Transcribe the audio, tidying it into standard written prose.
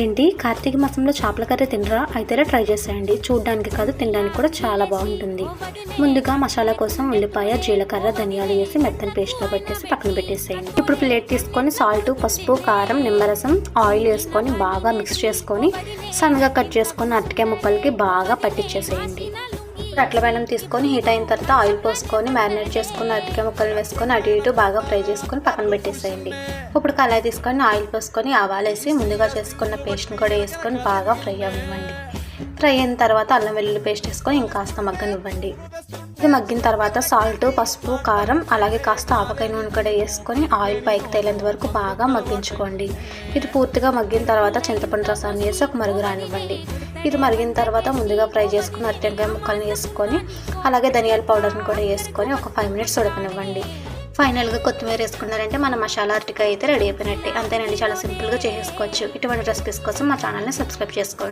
ఏంటి కార్తీక మాసంలో చేపల కర్రీ తినరా? అయితే ట్రై చేసేయండి. చూడడానికి కాదు, తినడానికి కూడా చాలా బాగుంటుంది. ముందుగా మసాలా కోసం ఉల్లిపాయ, జీలకర్ర, ధనియాలు వేసి మెత్తని పేస్ట్లో పెట్టేసి పక్కన పెట్టేసేయండి. ఇప్పుడు ప్లేట్ తీసుకొని సాల్ట్, పసుపు, కారం, నిమ్మరసం, ఆయిల్ వేసుకొని బాగా మిక్స్ చేసుకొని సన్నగా కట్ చేసుకొని అరటికాయ ముక్కలకి బాగా పట్టించేసేయండి. అట్ల బెల్లం తీసుకొని హీట్ అయిన తర్వాత ఆయిల్ పోసుకొని మ్యారినేట్ చేసుకుని అరటికాయ ముక్కలు వేసుకొని అటు ఇటు బాగా ఫ్రై చేసుకొని పక్కన పెట్టేసేయండి. ఇప్పుడు కళాయి తీసుకొని ఆయిల్ పోసుకొని ఆవాలు వేసి ముందుగా చేసుకున్న పేస్ట్ని కూడా వేసుకొని బాగా ఫ్రై అవ్వండి. ఫ్రై అయిన తర్వాత అల్లం వెల్లుల్లి పేస్ట్ వేసుకొని ఇంకాస్త మగ్గనివ్వండి. ఇది మగ్గిన తర్వాత సాల్ట్, పసుపు, కారం అలాగే కాస్త ఆవకాయ నూనె కూడా వేసుకొని ఆయిల్ పైకి తేలేంత వరకు బాగా మగ్గించుకోండి. ఇది పూర్తిగా మగ్గిన తర్వాత చింతపండు రసాన్ని వేసి ఒక మరుగు రానివ్వండి. ఇది మరిగిన తర్వాత ముందుగా ఫ్రై చేసుకున్న అరటికాయ ముక్కల్ని వేసుకొని అలాగే ధనియాల పౌడర్ని కూడా వేసుకొని ఒక 5 minutes ఉడకనివ్వండి. ఫైనల్గా కొత్తిమీర వేసుకున్నారంటే మన మసాలా అరటికాయ అయితే రెడీ అయిపోయినట్టే. అంతేనండి, చాలా సింపుల్గా చేసేసుకోవచ్చు. ఇటువంటి రెసిపీస్ కోసం మా ఛానల్ని సబ్స్క్రైబ్ చేసుకోండి.